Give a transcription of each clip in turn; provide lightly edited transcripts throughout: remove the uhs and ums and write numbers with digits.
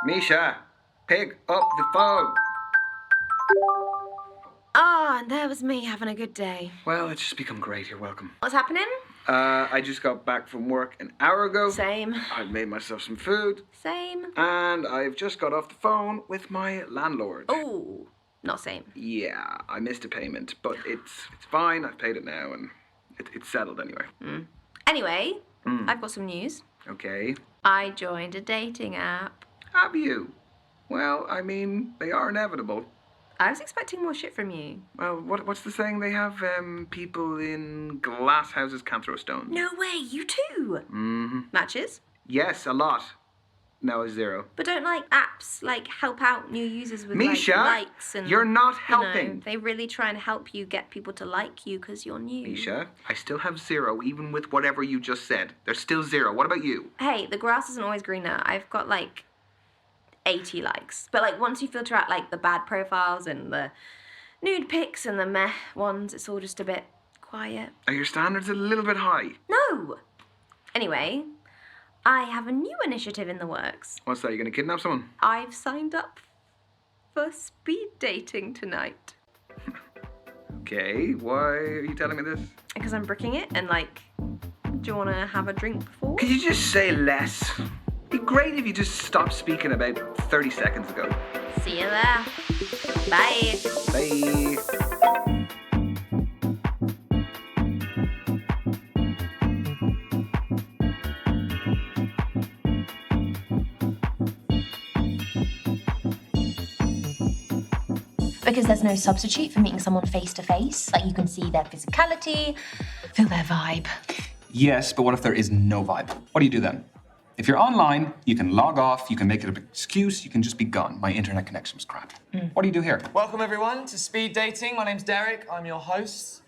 Misha, pick up the phone. Ah, and there was me having a good day. Well, it's just become great. You're welcome. What's happening? I just got back from work an hour ago. Same. I've made myself some food. Same. And I've just got off the phone with my landlord. Oh, not same. Yeah, I missed a payment, but it's fine. I've paid it now, and it's settled anyway. Anyway, I've got some news. Okay. I joined a dating app. Have you? Well, I mean, they are inevitable. I was expecting more shit from you. Well, what's the saying? They have people in glass houses can't throw stones. No way, you too. Mm-hmm. Matches? Yes, a lot. No, a zero. But don't like apps like help out new users with Misha, like likes and you're not you know, helping. they really try and help you get people to like you because you're new. Misha, I still have zero even with whatever you just said. There's still zero. What about you? Hey, the grass isn't always greener. I've got like 80 likes. But like once you filter out like the bad profiles and the nude pics and the meh ones, it's all just a bit quiet. Are your standards a little bit high? No! Anyway, I have a new initiative in the works. What's that? You gonna kidnap someone? I've signed up for speed dating tonight. Okay, why are you telling me this? Because I'm bricking it and like, do you want to have a drink before? Could you just say less? It'd be great if you just stopped speaking about 30 seconds ago. See you there. Bye. Bye. Because there's no substitute for meeting someone face to face. Like you can see their physicality, feel their vibe. Yes, but what if there is no vibe? What do you do then? If you're online, you can log off, you can make it an excuse, you can just be gone. My internet connection was crap. What do you do here? Welcome everyone to Speed Dating. My name's Derek, I'm your host.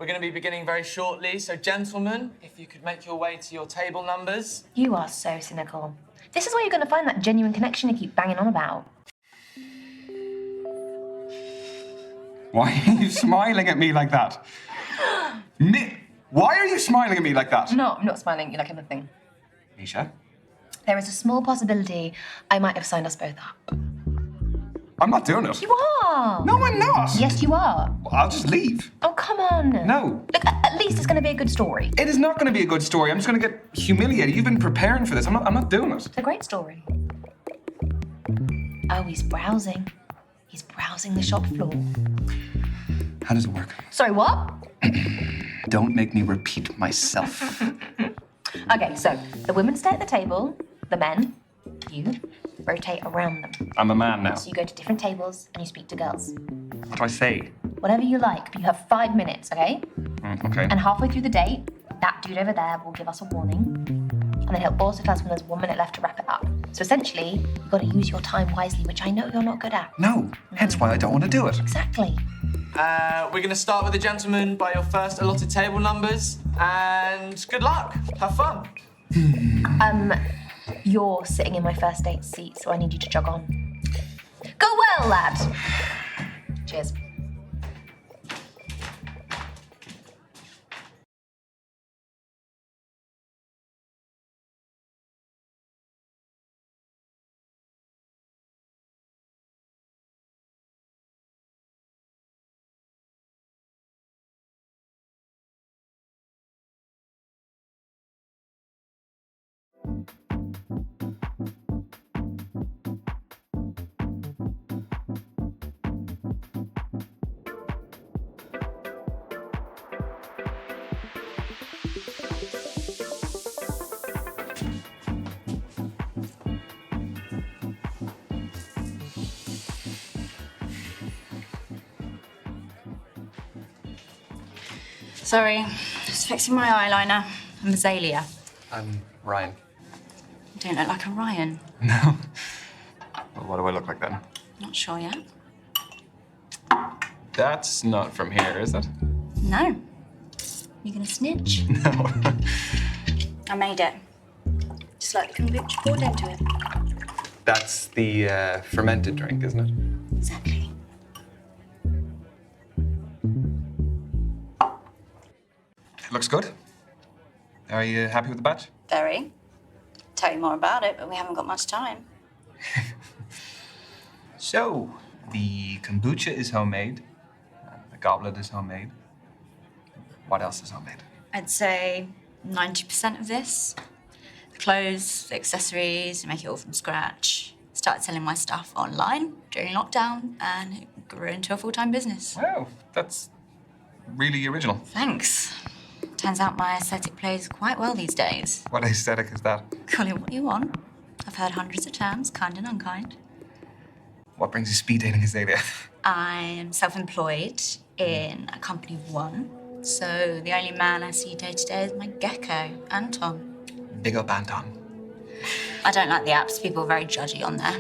We're going to be beginning very shortly, so gentlemen, if you could make your way to your table numbers. You are so cynical. This is where you're going to find that genuine connection you keep banging on about. Why are you smiling at me like that? Why are you smiling at me like that? No, I'm not smiling. You like anything. Misha? There is a small possibility I might have signed us both up. I'm not doing it. You are! No, I'm not. Yes, you are. I'll just leave. Oh, come on. No. Look, at least it's going to be a good story. It is not going to be a good story. I'm just going to get humiliated. You've been preparing for this. I'm not doing it. It's a great story. Oh, he's browsing. He's browsing the shop floor. How does it work? Sorry, what? Don't make me repeat myself. Okay, so the women stay at the table, the men, you, rotate around them. I'm a man now. So you go to different tables and you speak to girls. What do I say? Whatever you like, but you have 5 minutes, okay? Okay. And halfway through the date, that dude over there will give us a warning. And then he'll also tell us when there's 1 minute left to wrap it up. So essentially, you've got to use your time wisely, which I know you're not good at. No, hence why I don't want to do it. Exactly. We're going to start with the gentlemen by your first allotted table numbers, and good luck. Have fun. You're sitting in my first date seat, so I need you to jog on. Go well, lad. Cheers. Sorry, just fixing my eyeliner. I'm Azalea. I'm Ryan. You don't look like a Ryan. No. Well, what do I look like then? Not sure yet. That's not from here, is it? No. You gonna snitch? No. I made it. Just like the kombucha poured into it. That's the fermented drink, isn't it? Exactly. It looks good. Are you happy with the batch? Very. Tell you more about it, but we haven't got much time. So, the kombucha is homemade. The goblet is homemade. What else is homemade? I'd say 90% of this. The clothes, the accessories, I make it all from scratch. Started selling my stuff online during lockdown and it grew into a full-time business. Wow, that's really original. Thanks. Turns out my aesthetic plays quite well these days. What aesthetic is that? Call it what you want. I've heard hundreds of terms, kind and unkind. What brings you speed dating, Azalea? I am self-employed in a company of one. So the only man I see day to day is my gecko, Anton. Big up, Anton. I don't like the apps. People are very judgy on there.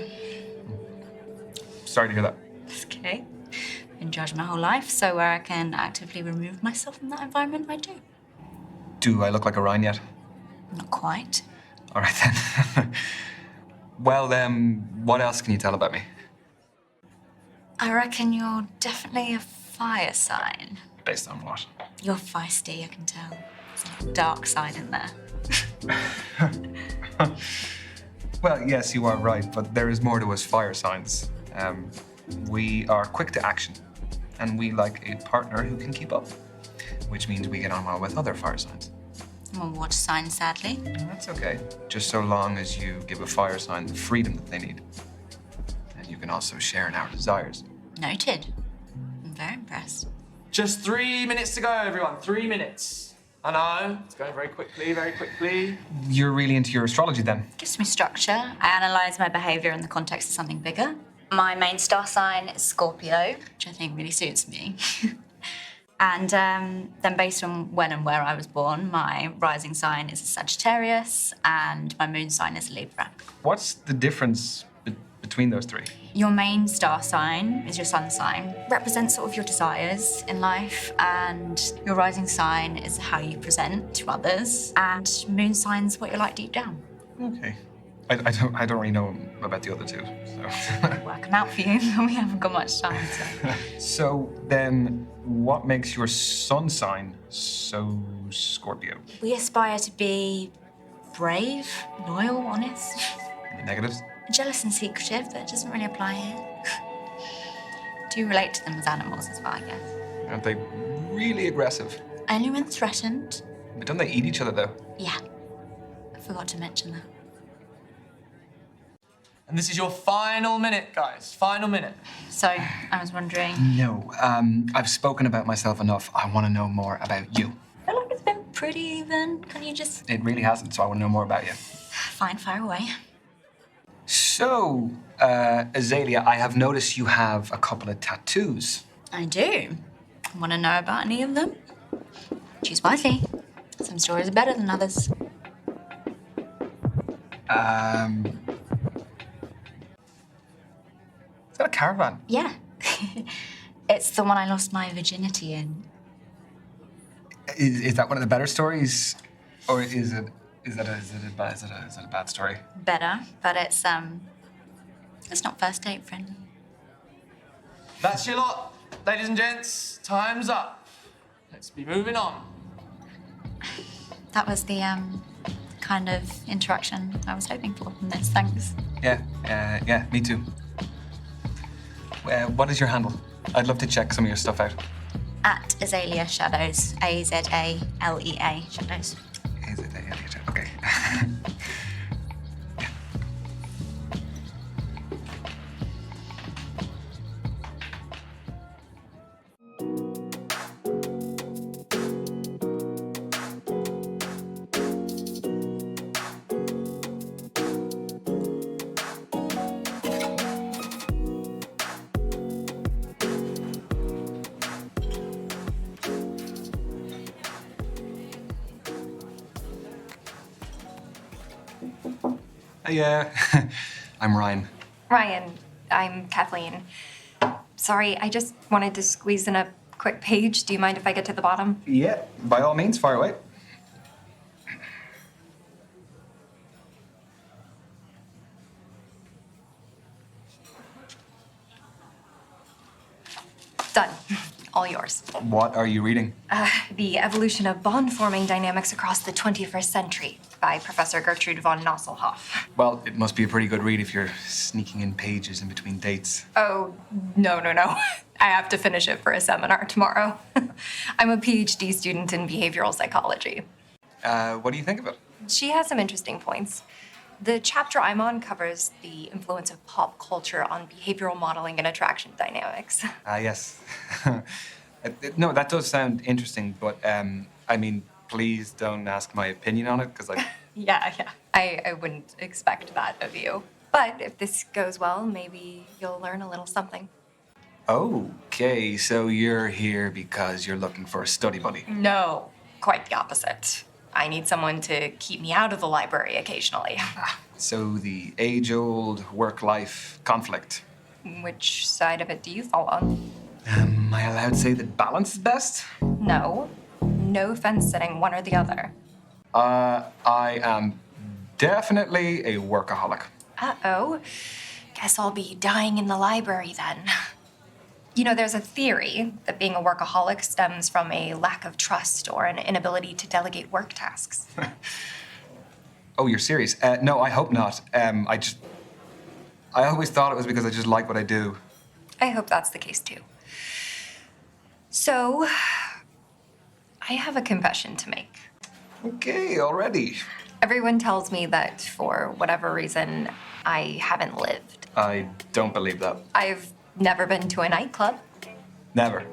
Sorry to hear that. It's okay. Been judged my whole life, so where I can actively remove myself from that environment, I do. Do I look like a Ryan yet? Not quite. All right, then. Well, what else can you tell about me? I reckon you're definitely a fire sign. Based on what? You're feisty, I can tell. There's a dark side in there. Well, yes, you are right, but there is more to us fire signs. We are quick to action, and we like a partner who can keep up, which means we get on well with other fire signs. I'm a water sign, sadly. That's okay, just so long as you give a fire sign the freedom that they need. And you can also share in our desires. Noted. I'm very impressed. Just 3 minutes to go, everyone. 3 minutes. I know, it's going very quickly, very quickly. You're really into your astrology then? Gives me structure. I analyse my behaviour in the context of something bigger. My main star sign is Scorpio, which I think really suits me. And then based on when and where I was born, my rising sign is a Sagittarius and my moon sign is a Libra. What's the difference between those three? Your main star sign is your sun sign, represents sort of your desires in life, and your rising sign is how you present to others, and moon sign's what you're like deep down. Okay. I don't really know about the other two, so. Work them out for you, but we haven't got much time. So. So then, what makes your sun sign so Scorpio? We aspire to be brave, loyal, honest, The negatives? jealous and secretive, but it doesn't really apply here. Do relate to them as animals as well, I guess. Aren't they really aggressive? Only when threatened. But don't they eat each other though? Yeah, I forgot to mention that. And this is your final minute, guys. Final minute. So, I was wondering, No. I've spoken about myself enough. I want to know more about you. I feel like it's been pretty even. Can you just... It really hasn't, so I want to know more about you. Fine, fire away. So, Azalea, I have noticed you have a couple of tattoos. I do. Want to know about any of them? Choose wisely. Some stories are better than others. Is that a caravan? Yeah. It's the one I lost my virginity in. Is that one of the better stories, or is it a bad story? Better, but it's not first date friendly. That's your lot. Ladies and gents, time's up. Let's be moving on. That was the kind of interaction I was hoping for from this. Thanks. Yeah, me too. What is your handle? I'd love to check some of your stuff out. At Azalea Shadows. Azalea Shadows. Okay. Yeah, I'm Ryan. Ryan, I'm Kathleen. Sorry, I just wanted to squeeze in a quick page. Do you mind if I get to the bottom? Yeah, by all means, fire away. Done. All yours. What are you reading? The Evolution of Bond-Forming Dynamics Across the 21st Century by Professor Gertrude von Nosselhoff. Well, it must be a pretty good read if you're sneaking in pages in between dates. Oh, no. I have to finish it for a seminar tomorrow. I'm a PhD student in behavioral psychology. What do you think of it? She has some interesting points. The chapter I'm on covers the influence of pop culture on behavioral modeling and attraction dynamics. Yes. No, that does sound interesting, but I mean, please don't ask my opinion on it, because Yeah. I wouldn't expect that of you. But if this goes well, maybe you'll learn a little something. Okay, so you're here because you're looking for a study buddy. No, quite the opposite. I need someone to keep me out of the library occasionally. So the age-old work-life conflict. Which side of it do you fall on? Am I allowed to say that balance is best? No. No fence sitting, one or the other. I am definitely a workaholic. Uh-oh. Guess I'll be dying in the library then. You know, there's a theory that being a workaholic stems from a lack of trust or an inability to delegate work tasks. Oh, you're serious? No, I hope not. I always thought it was because I just like what I do. I hope that's the case too. So, I have a confession to make. Okay, already. Everyone tells me that for whatever reason, I haven't lived. I don't believe that. I've never been to a nightclub. Never.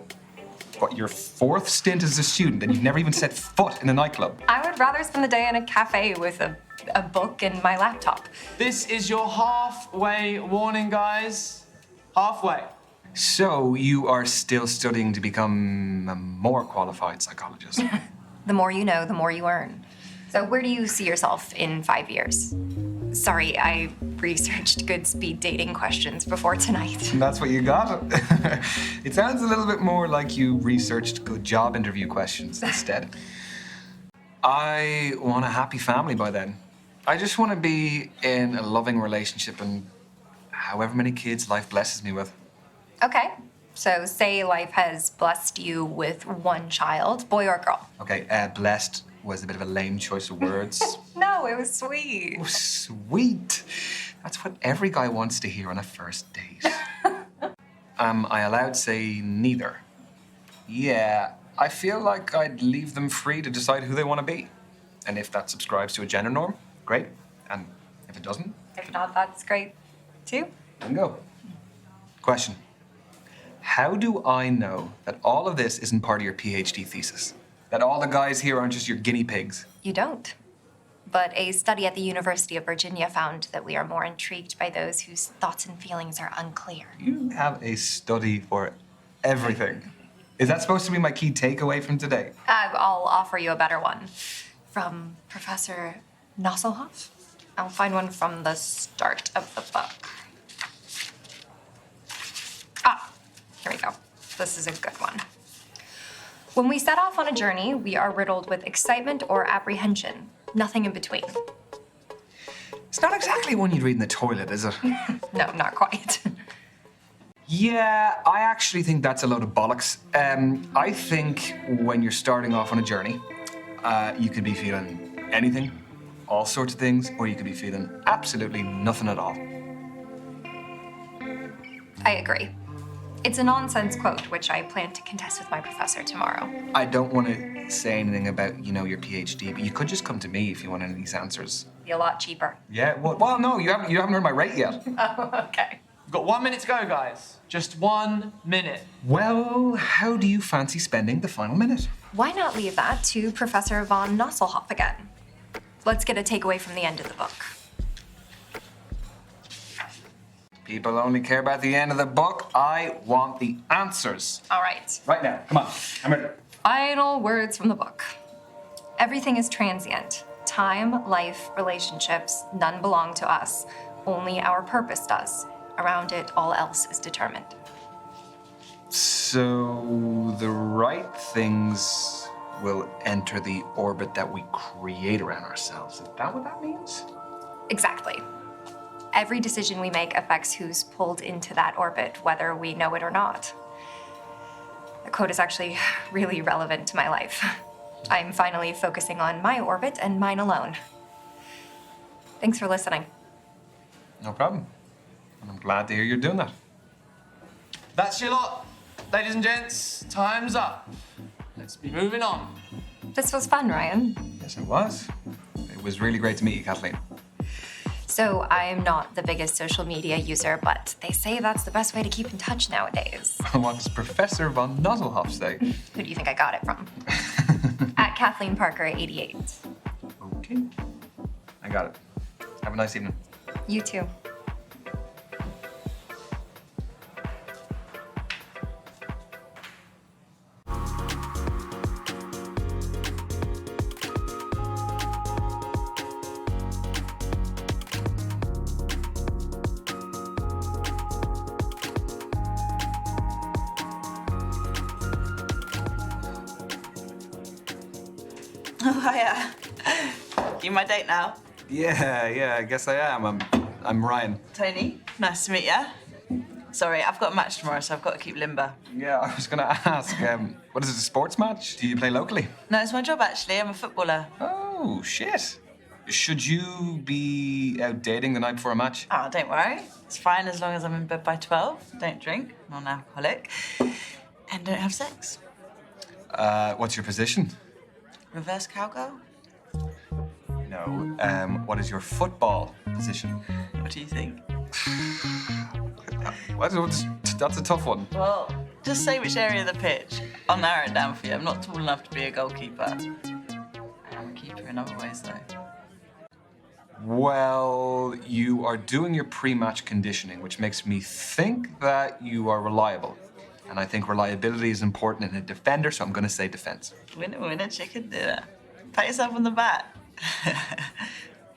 What, your fourth stint as a student and you've never even set foot in a nightclub? I would rather spend the day in a cafe with a book and my laptop. This is your halfway warning, guys. Halfway. So you are still studying to become a more qualified psychologist? The more you know, the more you earn. So where do you see yourself in 5 years? Sorry, I researched good speed dating questions before tonight. And that's what you got? It sounds a little bit more like you researched good job interview questions instead. I want a happy family by then. I just want to be in a loving relationship and however many kids life blesses me with. Okay, so say life has blessed you with one child, boy or girl. Okay, blessed was a bit of a lame choice of words. No, it was sweet. Oh, sweet. That's what every guy wants to hear on a first date. Am I allowed to say neither? Yeah, I feel like I'd leave them free to decide who they want to be. And if that subscribes to a gender norm, great. And if it doesn't, If not, that's great too. then go. Question. How do I know that all of this isn't part of your PhD thesis? That all the guys here aren't just your guinea pigs? You don't. But a study at the University of Virginia found that we are more intrigued by those whose thoughts and feelings are unclear. You have a study for everything. Is that supposed to be my key takeaway from today? I'll offer you a better one. From Professor Nosselhoff? I'll find one from the start of the book. Here we go. This is a good one. When we set off on a journey, we are riddled with excitement or apprehension. Nothing in between. It's not exactly one you'd read in the toilet, is it? No, not quite. Yeah, I actually think that's a load of bollocks. I think when you're starting off on a journey, you could be feeling anything, all sorts of things, or you could be feeling absolutely nothing at all. I agree. It's a nonsense quote, which I plan to contest with my professor tomorrow. I don't want to say anything about, your PhD, but you could just come to me if you want any of these answers. Be a lot cheaper. Yeah, well, no, you haven't heard my rate yet. Oh, okay. We've got 1 minute to go, guys. Just 1 minute. Well, how do you fancy spending the final minute? Why not leave that to Professor von Nosselhoff again? Let's get a takeaway from the end of the book. People only care about the end of the book. I want the answers. All right. Right now, come on, I'm ready. Final words from the book. Everything is transient. Time, life, relationships, none belong to us. Only our purpose does. Around it, all else is determined. So the right things will enter the orbit that we create around ourselves. Is that what that means? Exactly. Every decision we make affects who's pulled into that orbit, whether we know it or not. The quote is actually really relevant to my life. I'm finally focusing on my orbit and mine alone. Thanks for listening. No problem. And I'm glad to hear you're doing that. That's your lot. Ladies and gents, time's up. Let's be moving on. This was fun, Ryan. Yes, it was. It was really great to meet you, Kathleen. So I'm not the biggest social media user, but they say that's the best way to keep in touch nowadays. What does Professor von Nuzzlehoff say? Who do you think I got it from? At Kathleen Parker 88. Okay. I got it. Have a nice evening. You too. Oh, hiya. You my date now? Yeah, I guess I am. I'm Ryan. Tony, nice to meet ya. Sorry, I've got a match tomorrow, so I've got to keep limber. Yeah, I was gonna ask, what is it, a sports match? Do you play locally? No, it's my job, actually. I'm a footballer. Oh, shit. Should you be out dating the night before a match? Oh, don't worry. It's fine as long as I'm in bed by 12, don't drink, non-alcoholic, and don't have sex. What's your position? Reverse cowgirl? No. What is your football position? What do you think? That's a tough one. Well, just say which area of the pitch. I'll narrow it down for you. I'm not tall enough to be a goalkeeper. I am a keeper in other ways, though. Well, you are doing your pre-match conditioning, which makes me think that you are reliable. And I think reliability is important in a defender, so I'm going to say defense. Winner, chicken dinner. Pat yourself on the back.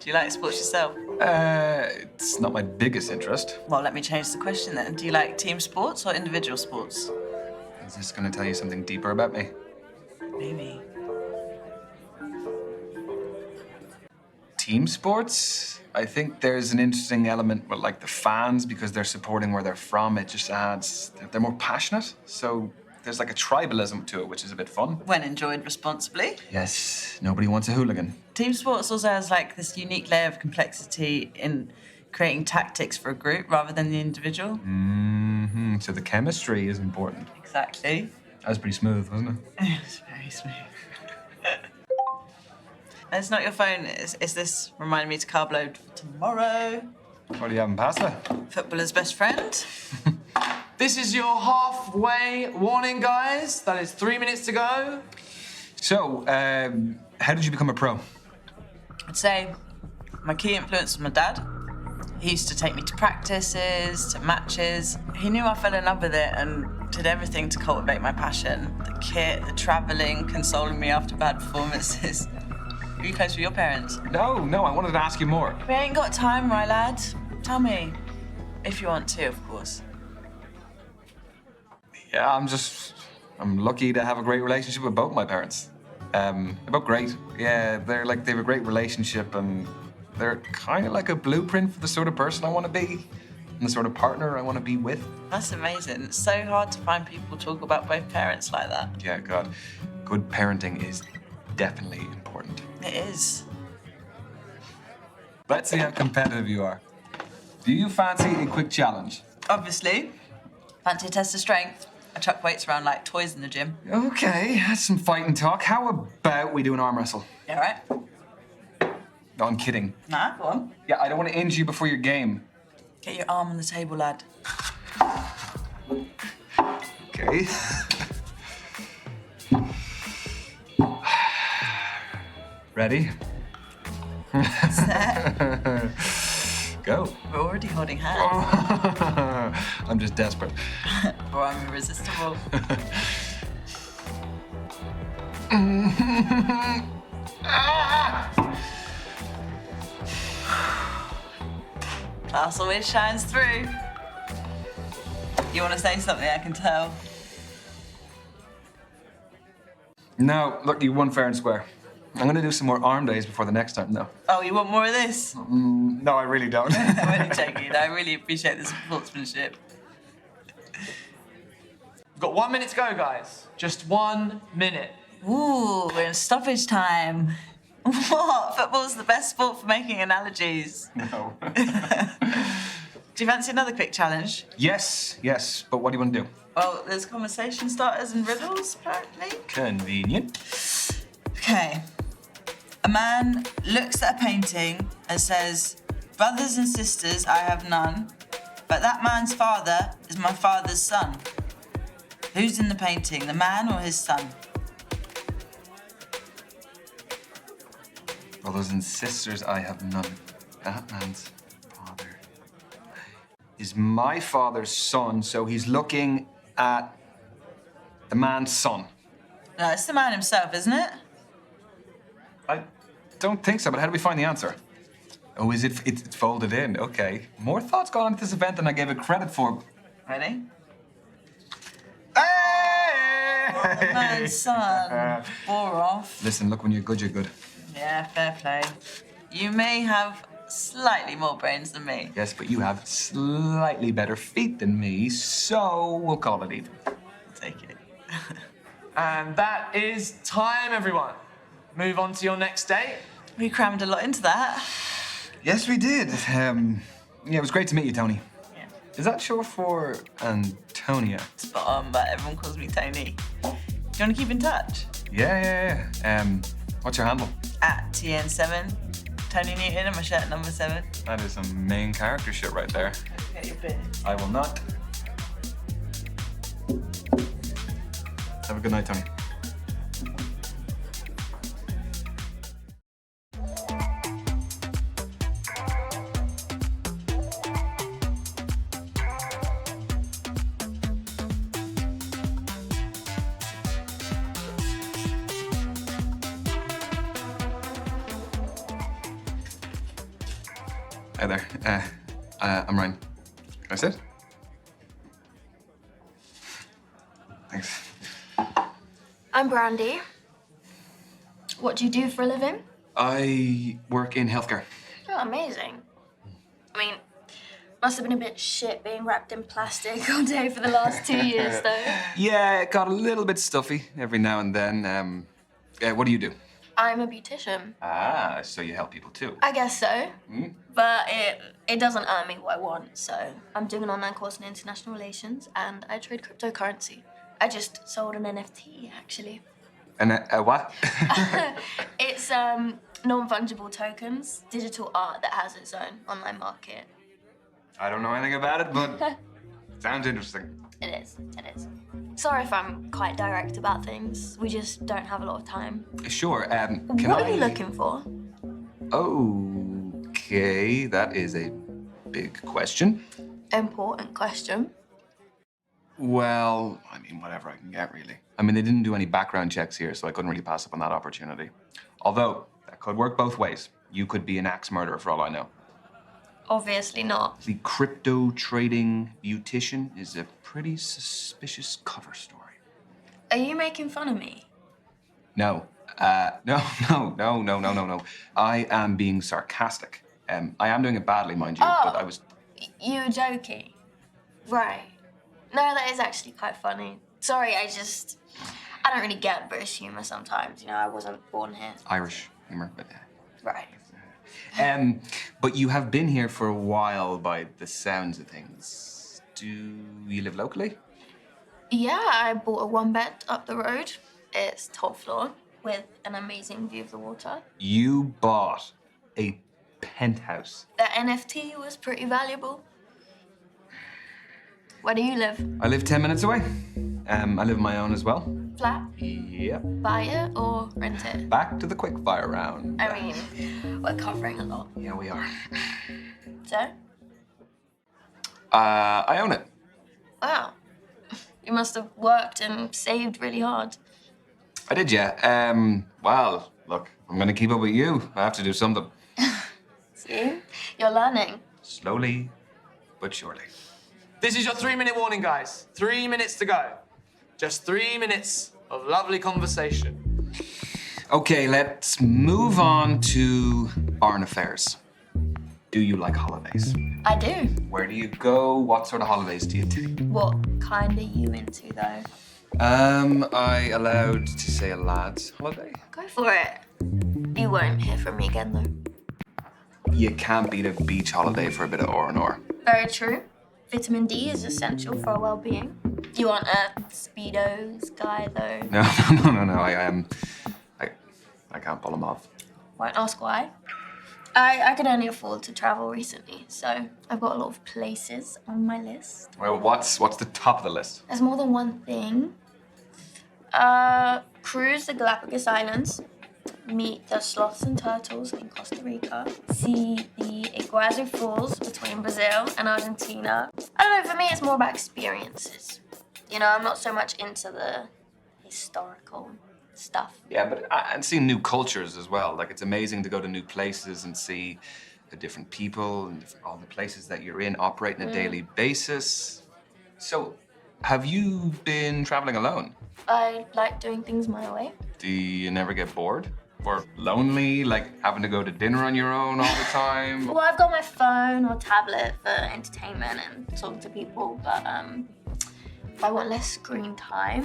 Do you like sports yourself? It's not my biggest interest. Well, let me change the question then. Do you like team sports or individual sports? Is this going to tell you something deeper about me? Maybe. Team sports? I think there's an interesting element with like the fans because they're supporting where they're from. It just adds, they're more passionate. So there's like a tribalism to it, which is a bit fun. When enjoyed responsibly. Yes, nobody wants a hooligan. Team sports also has like this unique layer of complexity in creating tactics for a group rather than the individual. Mm-hmm. So the chemistry is important. Exactly. That was pretty smooth, wasn't it? It's very smooth. It's not your phone. Is this reminding me to carb load for tomorrow? What are you having, pasta? Footballer's best friend. This is your halfway warning, guys. That is 3 minutes to go. So, how did you become a pro? I'd say my key influence was my dad. He used to take me to practices, to matches. He knew I fell in love with it and did everything to cultivate my passion. The kit, the travelling, consoling me after bad performances. Are you close with your parents? No, I wanted to ask you more. We ain't got time, my lad. Tell me. If you want to, of course. Yeah, I'm lucky to have a great relationship with both my parents. They're both great. Yeah, they have a great relationship and they're kind of like a blueprint for the sort of person I want to be and the sort of partner I want to be with. That's amazing. It's so hard to find people talk about both parents like that. Yeah, God. Good parenting is definitely important. It is. Let's see how competitive you are. Do you fancy a quick challenge? Obviously. Fancy a test of strength. I chuck weights around like toys in the gym. Okay, that's some fighting talk. How about we do an arm wrestle? Yeah, right? No, I'm kidding. Nah, go on. Yeah, I don't want to injure you before your game. Get your arm on the table, lad. Okay. Ready? Set. Go. We're already holding hands. I'm just desperate. Or I'm irresistible. Class always shines through. You want to say something, I can tell. No, look, you won fair and square. I'm going to do some more arm days before the next time, though. Oh, you want more of this? No, I really don't. I'm only joking. I really appreciate the sportsmanship. We've got 1 minute to go, guys. Just 1 minute. Ooh, we're in stoppage time. What? Football's the best sport for making analogies. No. Do you fancy another quick challenge? Yes, but what do you want to do? Well, there's conversation starters and riddles, apparently. Convenient. Okay. A man looks at a painting and says, "Brothers and sisters, I have none, but that man's father is my father's son." Who's in the painting, the man or his son? Brothers and sisters, I have none. That man's father is my father's son, so he's looking at the man's son. No, it's the man himself, isn't it? I don't think so, but how do we find the answer? Oh, is it? It's folded in. Okay. More thoughts gone into this event than I gave it credit for. Ready? Hey! The man's son. Bore off. Listen, look, when you're good, you're good. Yeah, fair play. You may have slightly more brains than me. Yes, but you have slightly better feet than me, so we'll call it even. Take it. And that is time, everyone. Move on to your next date. We crammed a lot into that. Yes, we did. Yeah, it was great to meet you, Tony. Yeah. Is that short for Antonia? Spot on, but everyone calls me Tony. Do you want to keep in touch? Yeah. What's your handle? At TN7. Tony Newton and my shirt number 7. That is some main character shit right there. Get your bit. I will not. Have a good night, Tony. Hi there. I'm Ryan. Can I sit? Thanks. I'm Brandy. What do you do for a living? I work in healthcare. Oh, amazing. I mean, must have been a bit shit being wrapped in plastic all day for the last 2 years, though. Yeah, it got a little bit stuffy every now and then. What do you do? I'm a beautician. Ah, so you help people too. I guess so. Hmm? But it doesn't earn me what I want, so I'm doing an online course in international relations and I trade cryptocurrency. I just sold an NFT, actually. And what? It's non-fungible tokens, digital art that has its own online market. I don't know anything about it, but sounds interesting. It is. Sorry if I'm quite direct about things. We just don't have a lot of time. Sure. What are you looking for? Okay, that is a big question. Important question. Well, I mean, whatever I can get, really. I mean, they didn't do any background checks here, so I couldn't really pass up on that opportunity. Although, that could work both ways. You could be an axe murderer for all I know. Obviously not. The crypto trading beautician is a pretty suspicious cover story. Are you making fun of me? No. No. I am being sarcastic. I am doing it badly, mind you, but I was... You were joking. Right. No, that is actually quite funny. Sorry, I don't really get British humour sometimes. You know, I wasn't born here. Irish humor, but... Right. But you have been here for a while by the sounds of things. Do you live locally? Yeah, I bought a 1-bed up the road. It's top floor with an amazing view of the water. You bought a penthouse. The NFT was pretty valuable. Where do you live? I live 10 minutes away. I live on my own as well. Flat? Yep. Buy it or rent it? Back to the quickfire round. I mean, we're covering a lot. Yeah, we are. So? I own it. Wow. You must have worked and saved really hard. I did, yeah. Well, look, I'm gonna keep up with you. I have to do something. See? You're learning. Slowly, but surely. This is your 3-minute warning, guys. 3 minutes to go. Just 3 minutes of lovely conversation. Okay, let's move on to foreign affairs. Do you like holidays? I do. Where do you go? What sort of holidays do you take? What kind are you into, though? I allowed to say a lad's holiday? Go for it. You won't hear from me again, though. You can't beat a beach holiday for a bit of R&R. Very true. Vitamin D is essential for our well-being. You aren't a Speedos guy, though. No. I can't pull them off. Won't ask why. I could only afford to travel recently, so I've got a lot of places on my list. Well, what's the top of the list? There's more than one thing. Cruise the Galapagos Islands, meet the sloths and turtles in Costa Rica, see the Iguazu Falls between Brazil and Argentina. I don't know, for me it's more about experiences. You know, I'm not so much into the historical stuff. Yeah, but and seeing new cultures as well. Like, it's amazing to go to new places and see the different people and all the places that you're in operate on a daily basis. So, have you been traveling alone? I like doing things my way. Do you never get bored? Or lonely, like having to go to dinner on your own all the time? Well, I've got my phone or tablet for entertainment and talking to people, but if I want less screen time,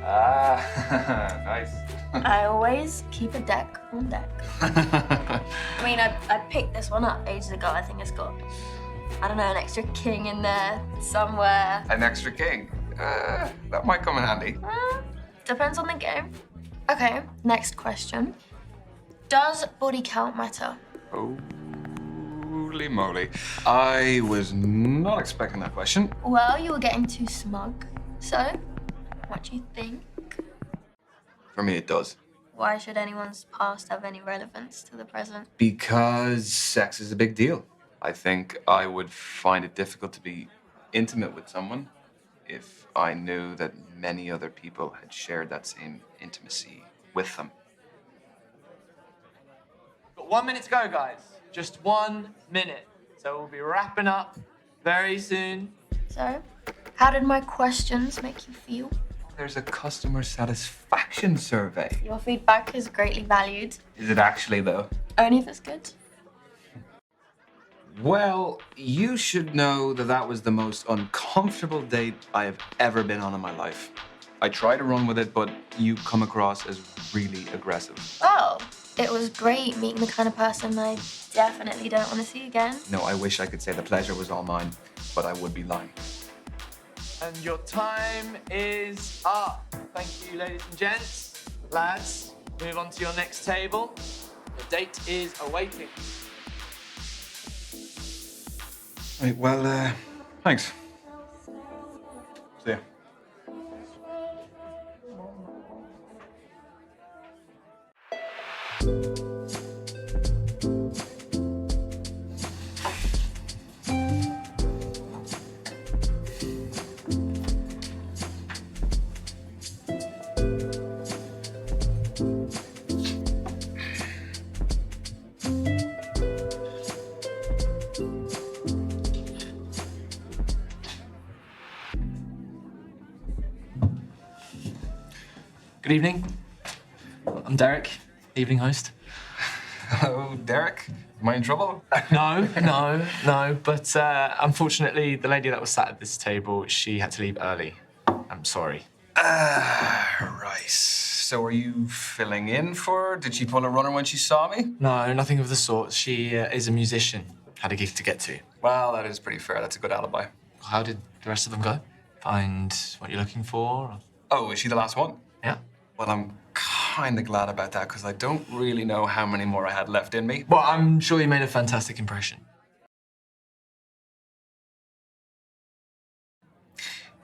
nice. I always keep a deck on deck. I mean, I picked this one up ages ago. I think it's got, I don't know, an extra king in there somewhere. An extra king? That might come in handy. Depends on the game. Okay, next question. Does body count matter? Holy moly. I was not expecting that question. Well, you were getting too smug. So, what do you think? For me, it does. Why should anyone's past have any relevance to the present? Because sex is a big deal. I think I would find it difficult to be intimate with someone if I knew that many other people had shared that same intimacy with them. Got 1 minute to go, guys. Just 1 minute. So we'll be wrapping up very soon. So, how did my questions make you feel? There's a customer satisfaction survey. Your feedback is greatly valued. Is it actually, though? Only if it's good. Well, you should know that that was the most uncomfortable date I have ever been on in my life. I try to run with it, but you come across as really aggressive. Oh, it was great meeting the kind of person I definitely don't want to see again. No, I wish I could say the pleasure was all mine, but I would be lying. And your time is up. Thank you, ladies and gents. Lads, move on to your next table. The date is awaiting. Right, well, thanks. See ya. Good evening. I'm Derek, evening host. Hello, Derek. Am I in trouble? No. But unfortunately, the lady that was sat at this table, she had to leave early. I'm sorry. Right. So are you filling in for her? Did she pull a runner when she saw me? No, nothing of the sort. She is a musician. Had a gig to get to. Well, that is pretty fair. That's a good alibi. How did the rest of them go? Find what you're looking for? Oh, is she the last one? Yeah. Well, I'm kind of glad about that because I don't really know how many more I had left in me. Well, I'm sure you made a fantastic impression.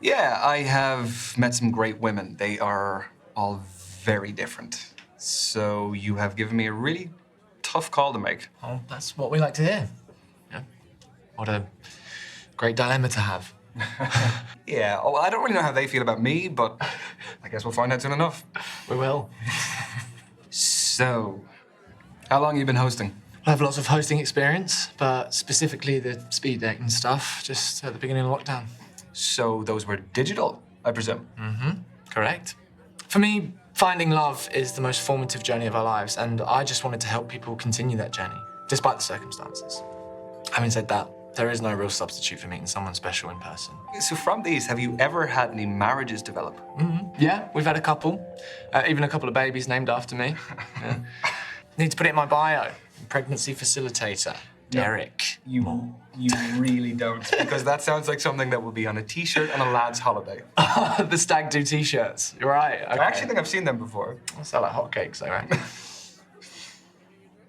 Yeah, I have met some great women. They are all very different. So you have given me a really tough call to make. Oh, that's what we like to hear. Yeah. What a great dilemma to have. Yeah, well, I don't really know how they feel about me, but I guess we'll find out soon enough. We will. So, how long have you been hosting? I have lots of hosting experience, but specifically the speed dating stuff, just at the beginning of lockdown. So those were digital, I presume? Correct. For me, finding love is the most formative journey of our lives, and I just wanted to help people continue that journey, despite the circumstances. Having said that, there is no real substitute for meeting someone special in person. So from these, have you ever had any marriages develop? Yeah, we've had a couple, even a couple of babies named after me. Yeah. Need to put it in my bio. Pregnancy facilitator, Derek. You really don't, because that sounds like something that would be on a t-shirt on a lad's holiday. The stag do t-shirts. You're right. Okay. I actually think I've seen them before. They sell like hotcakes, though, right?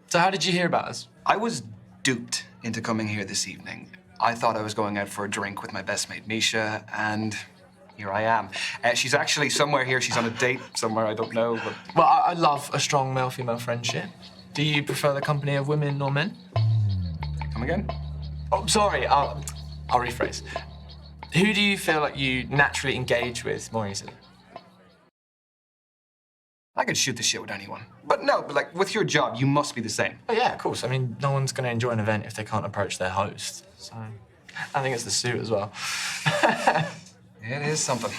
So how did you hear about us? I was duped into coming here this evening. I thought I was going out for a drink with my best mate, Misha, and here I am. She's actually somewhere here. She's on a date somewhere, I don't know, but... Well, I love a strong male-female friendship. Do you prefer the company of women or men? Come again? Oh, sorry, I'll rephrase. Who do you feel like you naturally engage with more easily? I could shoot the shit with anyone. But like, with your job, you must be the same. Oh, yeah, of course. I mean, no one's going to enjoy an event if they can't approach their host. So, I think it's the suit as well. It is something.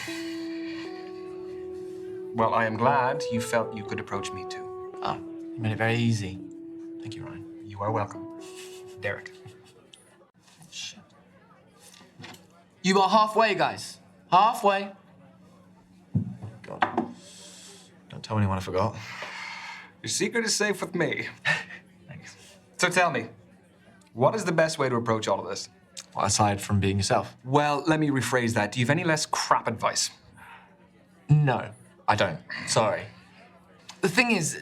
Well, I am glad you felt you could approach me too. Oh, you made it very easy. Thank you, Ryan. You are welcome, Derek. Shit. You are halfway, guys. Halfway. God. Don't tell anyone I forgot. Your secret is safe with me. Thanks. So tell me, what is the best way to approach all of this? Well, aside from being yourself. Well, let me rephrase that. Do you have any less crap advice? No, I don't. Sorry. The thing is,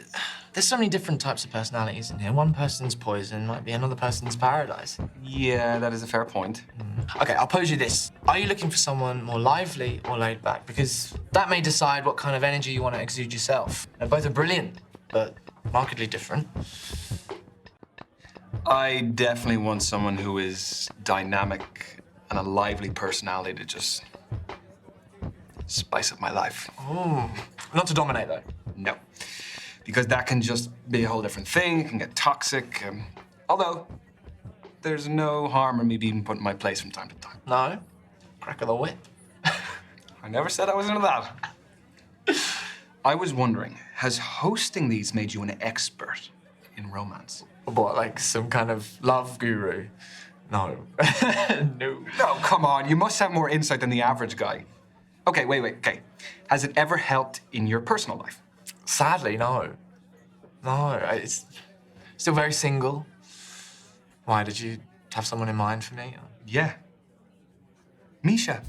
there's so many different types of personalities in here. One person's poison might be another person's paradise. Yeah, that is a fair point. Okay, I'll pose you this. Are you looking for someone more lively or laid back? Because that may decide what kind of energy you want to exude yourself. Now, both are brilliant, but markedly different. I definitely want someone who is dynamic and a lively personality to just spice up my life. Ooh. Not to dominate, though. No, because that can just be a whole different thing. It can get toxic. Although, there's no harm in me being put in my place from time to time. No? Crack of the whip. I never said I was into that. I was wondering, has hosting these made you an expert in romance? What, like some kind of love guru? No. No. No, come on. You must have more insight than the average guy. Okay, wait. Okay. Has it ever helped in your personal life? Sadly, no. No, it's still very single. Why, did you have someone in mind for me? Yeah. Misha.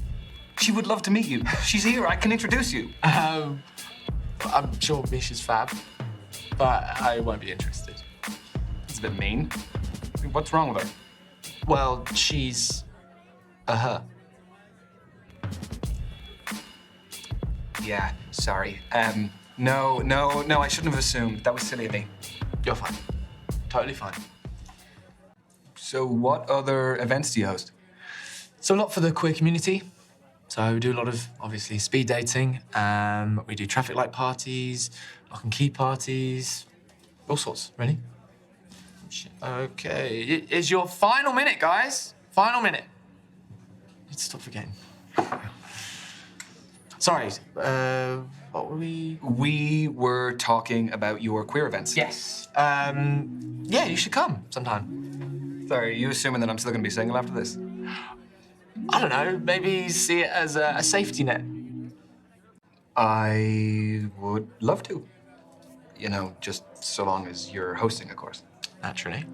She would love to meet you. She's here. I can introduce you. I'm sure Misha's fab, but I won't be interested. It's a bit mean. What's wrong with her? Well, she's a her. Yeah, sorry. No, I shouldn't have assumed. That was silly of me. You're fine. Totally fine. So what other events do you host? So a lot for the queer community. So we do a lot of, obviously, speed dating. We do traffic light parties, lock and key parties, all sorts, really. Okay, it is your final minute, guys. Final minute. Need to stop forgetting. Sorry, what were we? We were talking about your queer events. Yes. Yeah, you should come sometime. Sorry, are you assuming that I'm still gonna be single after this? I don't know, maybe see it as a safety net. I would love to. You know, just so long as you're hosting, of course. Naturally.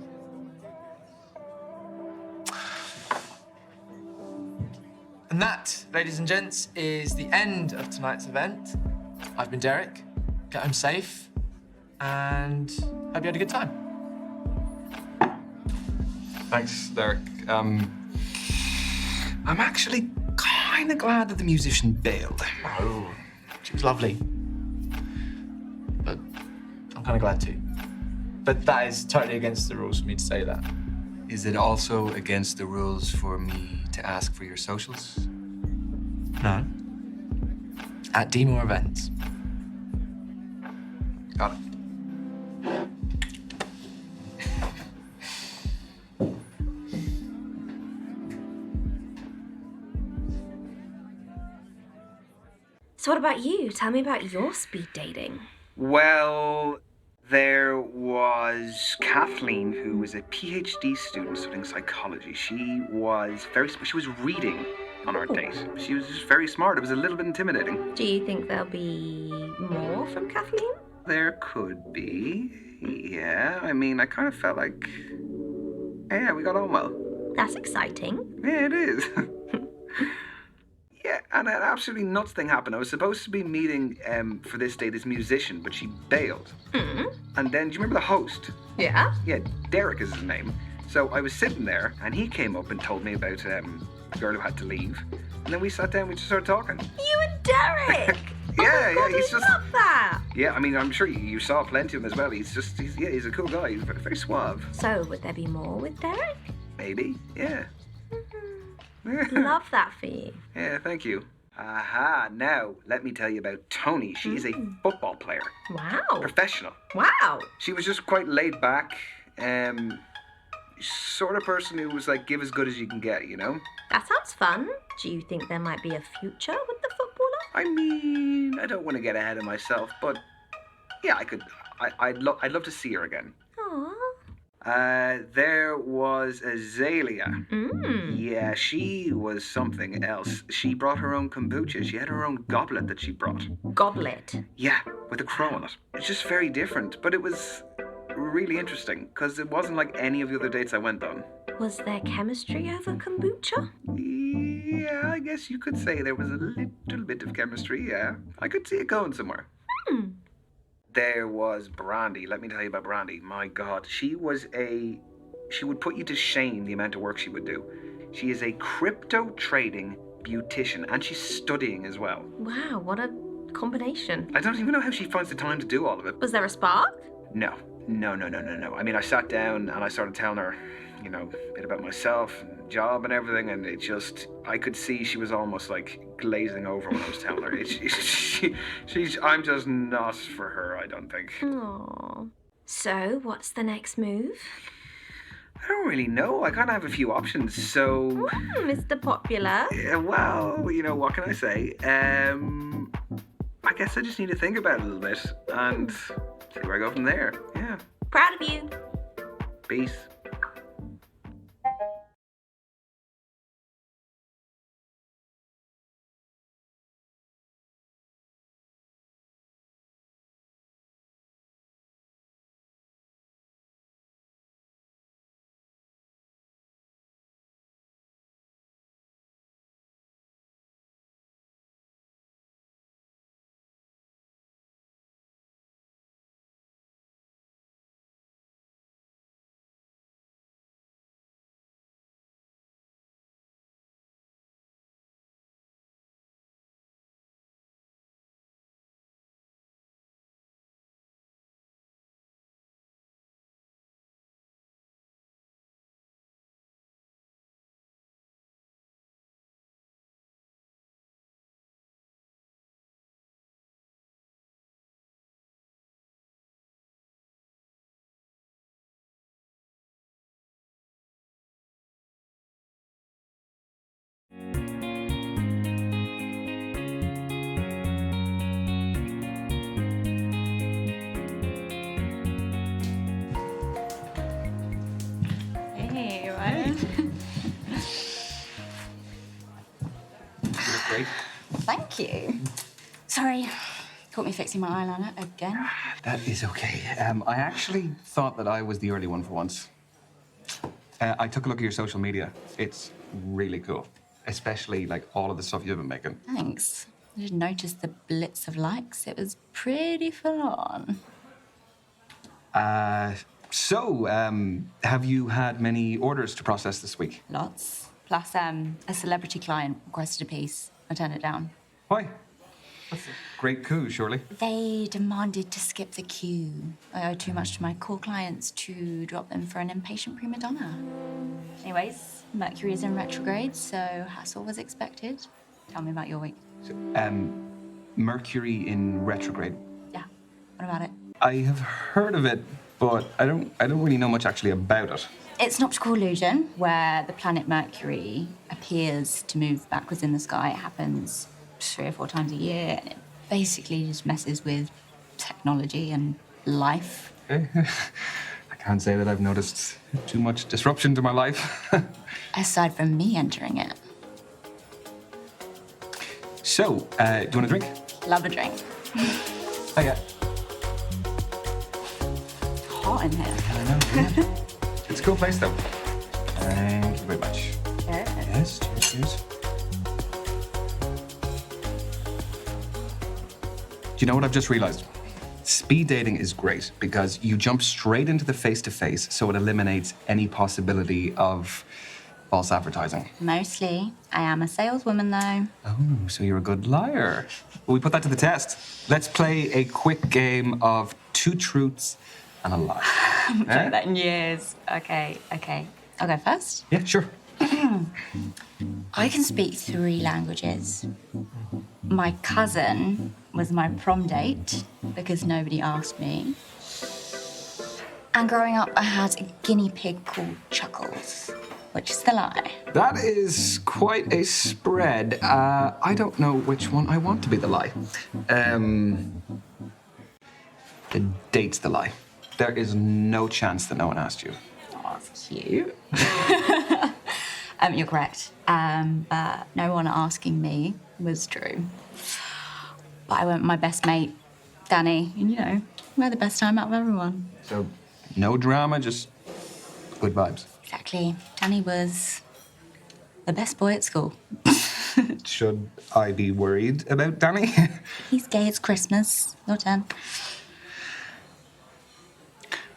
And that, ladies and gents, is the end of tonight's event. I've been Derek. Get home safe, and hope you had a good time. Thanks, Derek. I'm actually kind of glad that the musician bailed. Oh, she was lovely. But I'm kind of glad too. But that is totally against the rules for me to say that. Is it also against the rules for me to ask for your socials? No. At D-More Events. Got it. So what about you? Tell me about your speed dating. Well, there was Kathleen, who was a PhD student studying psychology. She was reading on our date. She was just very smart. It was a little bit intimidating. Do you think there'll be more from Kathleen? There could be. Yeah, I mean, I kind of felt like, yeah, we got on well. That's exciting. Yeah, it is. Yeah, and an absolutely nuts thing happened. I was supposed to be meeting for this day this musician, but she bailed. And then, do you remember the host? Yeah? Yeah, Derek is his name. So I was sitting there, and he came up and told me about a girl who had to leave. And then we sat down, we just started talking. You and Derek! Yeah, God, he's I love that. Yeah, I mean, I'm sure you saw plenty of him as well. He's a cool guy. He's very suave. So, would there be more with Derek? Maybe, yeah. Love that for you. Yeah, thank you. Aha, now let me tell you about Tony. She is a football player. Wow. Professional. Wow. She was just quite laid back. Sort of person who was like, give as good as you can get, you know? That sounds fun. Do you think there might be a future with the footballer? I mean, I don't want to get ahead of myself, but yeah, I'd love to see her again. Aww. There was Azalea. Yeah, she was something else. She brought her own kombucha. She had her own goblet that she brought. Goblet? Yeah, with a crow on it. It's just very different, but it was really interesting because it wasn't like any of the other dates I went on. Was there chemistry over kombucha? Yeah, I guess you could say there was a little bit of chemistry, yeah. I could see it going somewhere. There was Brandy. Let me tell you about Brandy. My God, she would put you to shame the amount of work she would do. She is a crypto trading beautician, and she's studying as well. Wow, what a combination. I don't even know how she finds the time to do all of it. Was there a spark? No. I mean, I sat down and I started telling her, you know, a bit about myself, and job and everything, and I could see she was almost like glazing over when I was telling her. I'm just not for her, I don't think. Aww. So, what's the next move? I don't really know. I kind of have a few options, so... Mr. Popular. Yeah, well, you know, what can I say? I guess I just need to think about it a little bit and see where I go from there. Yeah. Proud of you. Peace. Great. Thank you. Sorry, caught me fixing my eyeliner again. That is okay. I actually thought that I was the early one for once. I took a look at your social media. It's really cool, especially like all of the stuff you've been making. Thanks. I just noticed the blitz of likes. It was pretty full on. So, have you had many orders to process this week? Lots. Plus, a celebrity client requested a piece. I turned it down. Why? That's a great coup, surely. They demanded to skip the queue. I owe too much to my core clients to drop them for an impatient prima donna. Anyways, Mercury is in retrograde, so hassle was expected. Tell me about your week. So, Mercury in retrograde. Yeah. What about it? I have heard of it, but I don't really know much actually about it. It's an optical illusion where the planet Mercury appears to move backwards in the sky. It happens 3 or 4 times a year. And it basically just messes with technology and life. I can't say that I've noticed too much disruption to my life. Aside from me entering it. So, do you want a drink? Love a drink. Oh, yeah. Hot in here. I know, yeah. It's a cool place, though. Thank you very much. Yes, cheers, cheers. Do you know what I've just realized? Speed dating is great because you jump straight into the face-to-face, so it eliminates any possibility of false advertising. Mostly. I am a saleswoman, though. Oh, so you're a good liar. Well, we put that to the test. Let's play a quick game of 2 truths and a lie. I haven't played that in years. Okay. I'll go first. Yeah, sure. I can speak 3 languages. My cousin was my prom date because nobody asked me. And growing up, I had a guinea pig called Chuckles, which is the lie. That is quite a spread. I don't know which one I want to be the lie. The date's the lie. There is no chance that no one asked you. Oh, that's cute. You're correct. But no one asking me was true. But I went with my best mate, Danny, and we had the best time out of everyone. So, no drama, just good vibes. Exactly. Danny was the best boy at school. Should I be worried about Danny? He's gay, it's Christmas. Your turn.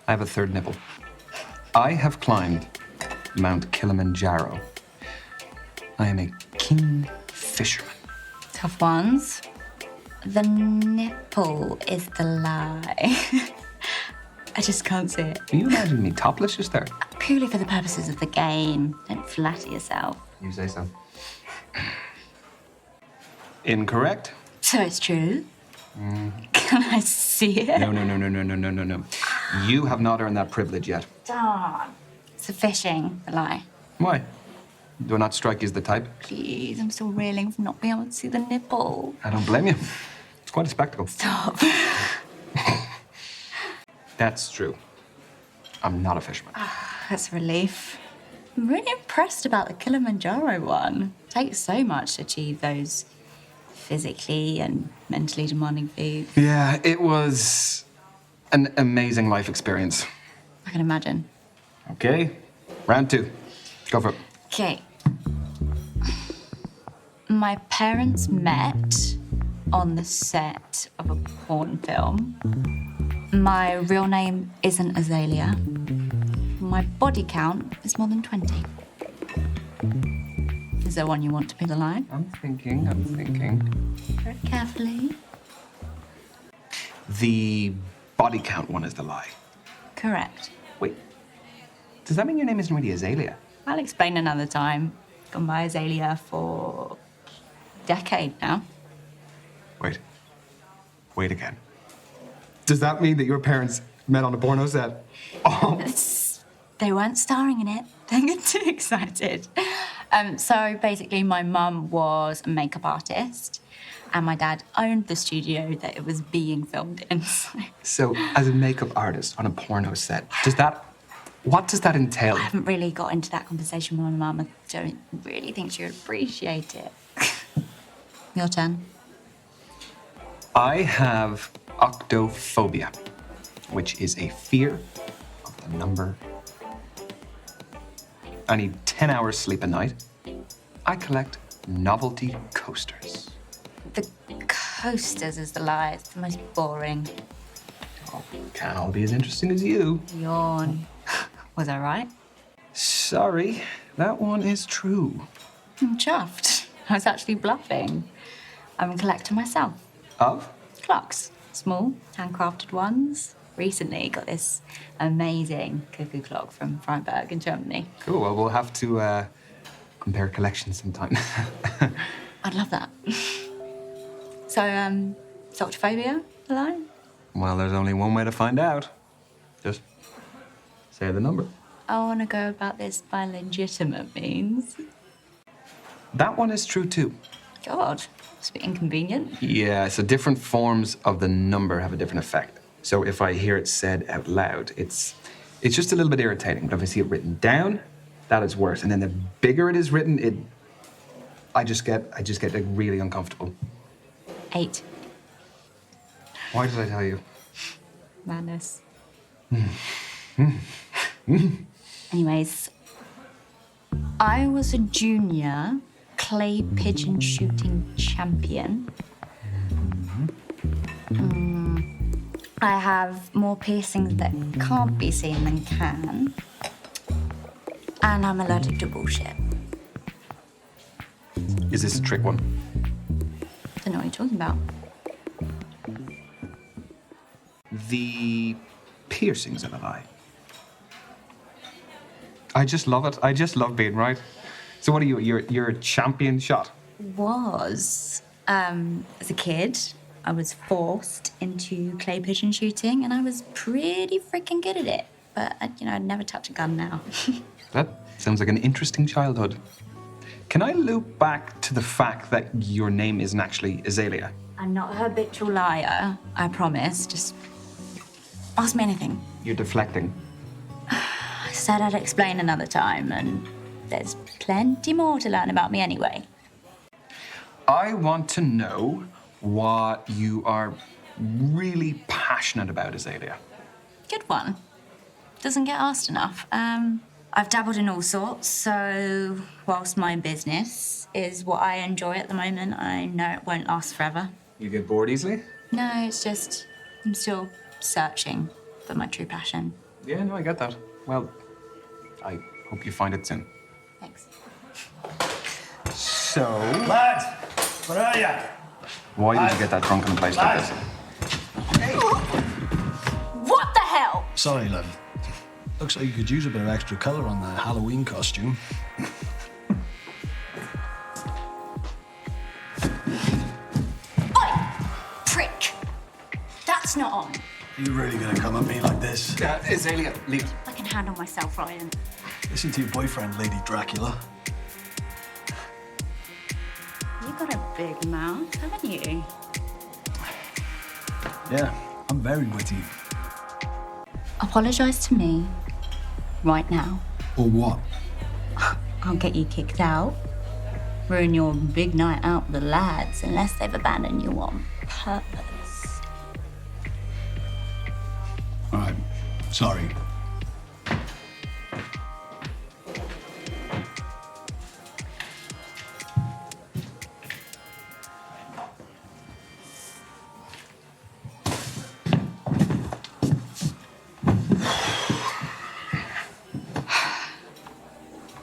I have a 3rd nipple. I have climbed Mount Kilimanjaro. I am a king fisherman. Tough ones. The nipple is the lie. I just can't see it. Can you imagine me topless just there? Purely for the purposes of the game. Don't flatter yourself. You say so. Incorrect. So it's true. Can I see it? No. You have not earned that privilege yet. Darn. It's the fishing, the lie. Why? Do I not strike you as the type? Please, I'm still reeling from not being able to see the nipple. I don't blame you. It's quite a spectacle. Stop. That's true. I'm not a fisherman. That's a relief. I'm really impressed about the Kilimanjaro one. It takes so much to achieve those physically and mentally demanding feats. Yeah, it was an amazing life experience. I can imagine. Okay, round 2. Go for it. Okay. My parents met on the set of a porn film. My real name isn't Azalea. My body count is more than 20. Is there one you want to be the lie? I'm thinking. Very carefully. The body count one is the lie. Correct. Wait, does that mean your name isn't really Azalea? I'll explain another time. Gone by Azalea for a decade now. Wait again. Does that mean that your parents met on a porno set? Oh. They weren't starring in it. Don't get too excited. So basically, my mum was a makeup artist, and my dad owned the studio that it was being filmed in. So, as a makeup artist on a porno set, what does that entail? I haven't really got into that conversation with my mum. I don't really think she would appreciate it. Your turn. I have octophobia, which is a fear of the number. I need 10 hours sleep a night. I collect novelty coasters. The coasters is the lie. It's the most boring. Oh, can't all be as interesting as you. Yawn. Was I right? Sorry, that one is true. I'm chuffed. I was actually bluffing. I'm a collector myself. Of? Clocks. Small, handcrafted ones. Recently got this amazing cuckoo clock from Freiburg in Germany. Cool, well, we'll have to compare collections sometime. I'd love that. So, octophobia, a lie? Well, there's only one way to find out. Just say the number. I want to go about this by legitimate means. That one is true, too. God, It's a bit inconvenient. Yeah, so different forms of the number have a different effect. So if I hear it said out loud, it's just a little bit irritating. But if I see it written down, that is worse. And then the bigger it is written, I just get like really uncomfortable. 8. Why did I tell you? Madness. Anyways, I was a junior clay pigeon shooting champion. I have more piercings that can't be seen than can. And I'm allergic to bullshit. Is this a trick one? Don't know what you're talking about. The piercings are a lie. I just love it. I just love being right. So what are you? You're a champion shot? Was, as a kid, I was forced into clay pigeon shooting and I was pretty freaking good at it. But, I'd never touch a gun now. That sounds like an interesting childhood. Can I loop back to the fact that your name isn't actually Azalea? I'm not a habitual liar, I promise. Just ask me anything. You're deflecting. I said I'd explain another time, and there's plenty more to learn about me anyway. I want to know what you are really passionate about, Azalea. Good one. Doesn't get asked enough. I've dabbled in all sorts, so whilst my business is what I enjoy at the moment, I know it won't last forever. You get bored easily? No, it's just I'm still searching for my true passion. Yeah, no, I get that. Well, I hope you find it soon. Thanks. So, Lads, where are ya? why did you get that drunk in a place like this? What the hell? Sorry, lad. Looks like you could use a bit of extra colour on the Halloween costume. Oi! Prick! That's not on. Are you really gonna come at me like this? Azalea, leave. I can handle myself, Ryan. Listen to your boyfriend, Lady Dracula. You got a big mouth, haven't you? Yeah, I'm very witty. Apologise to me right now. Or what? I'll get you kicked out. Ruin your big night out with the lads unless they've abandoned you on purpose. All right, sorry.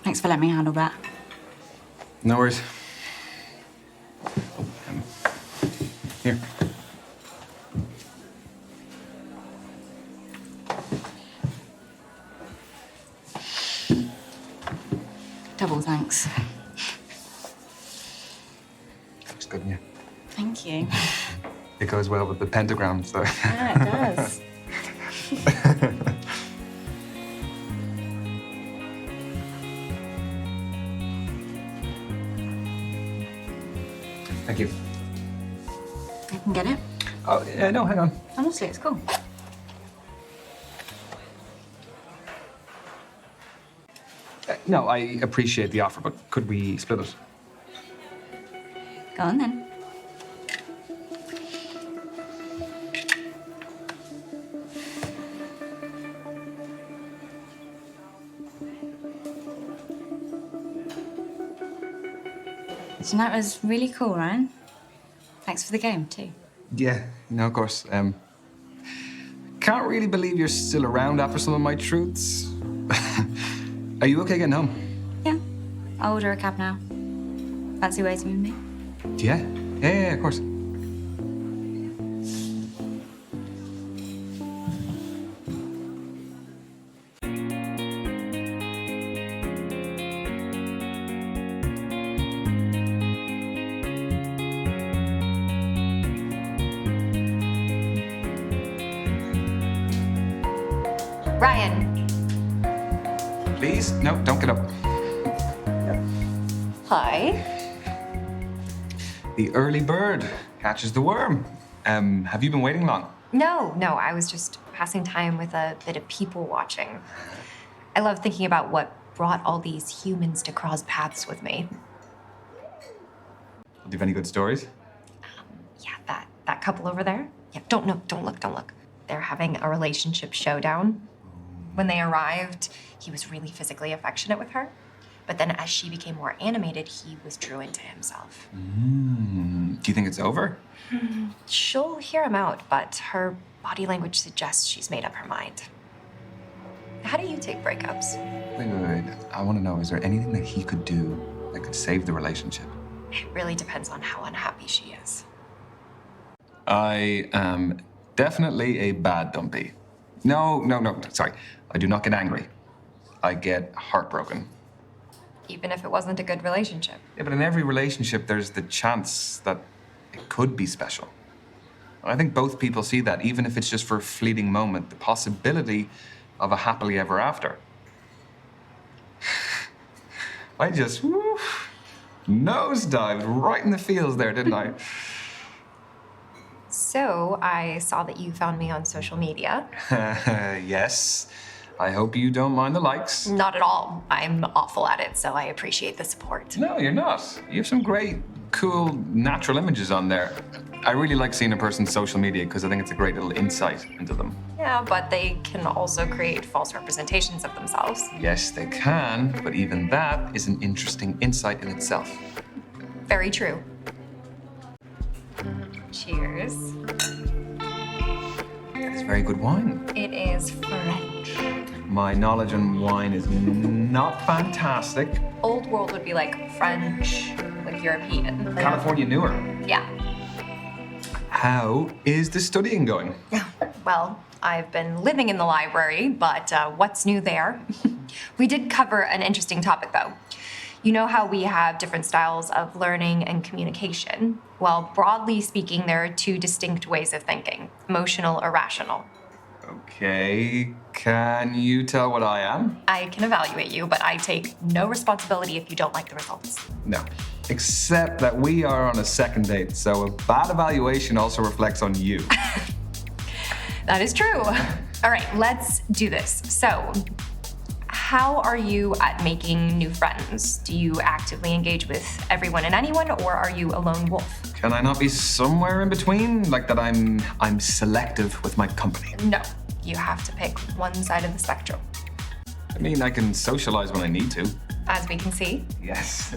Thanks for letting me handle that. No worries. Here. Double thanks. Looks good on you. Thank you. It goes well with the pentagram, so. Yeah, it does. Thank you. I can get it. Oh, no, hang on. Honestly, it's cool. No, I appreciate the offer, but could we split it? Go on then. Tonight was really cool, Ryan. Thanks for the game, too. Yeah, of course. Can't really believe you're still around after some of my truths. Are you okay getting home? Yeah. I'll order a cab now. Fancy waiting with me? Yeah, of course. Ryan. Please? No, don't get up. Hi. The early bird catches the worm. Have you been waiting long? No, I was just passing time with a bit of people watching. I love thinking about what brought all these humans to cross paths with me. Do you have any good stories? Yeah, that couple over there. Yeah, don't look. They're having a relationship showdown. When they arrived, he was really physically affectionate with her. But then as she became more animated, he withdrew into himself. Do you think it's over? She'll hear him out, but her body language suggests she's made up her mind. How do you take breakups? Wait. I want to know, is there anything that he could do that could save the relationship? It really depends on how unhappy she is. I am definitely a bad dumpy. No, sorry. I do not get angry. I get heartbroken. Even if it wasn't a good relationship. Yeah, but in every relationship, there's the chance that it could be special. I think both people see that, even if it's just for a fleeting moment, the possibility of a happily ever after. I just nosedived right in the fields there, didn't I? So I saw that you found me on social media. Yes. I hope you don't mind the likes. Not at all. I'm awful at it, so I appreciate the support. No, you're not. You have some great, cool, natural images on there. I really like seeing a person's social media because I think it's a great little insight into them. Yeah, but they can also create false representations of themselves. Yes, they can, but even that is an interesting insight in itself. Very true. Cheers. It's very good wine. It is French. My knowledge on wine is not fantastic. Old world would be like French, like European. California newer. Yeah. How is the studying going? Well, I've been living in the library, but what's new there? We did cover an interesting topic, though. You know how we have different styles of learning and communication? Well, broadly speaking, there are two distinct ways of thinking, emotional or rational. Okay, can you tell what I am? I can evaluate you, but I take no responsibility if you don't like the results. No, except that we are on a second date, so a bad evaluation also reflects on you. That is true. All right, let's do this. So, how are you at making new friends? Do you actively engage with everyone and anyone, or are you a lone wolf? Can I not be somewhere in between? Like that I'm selective with my company? No, you have to pick one side of the spectrum. I mean, I can socialize when I need to. As we can see. Yes.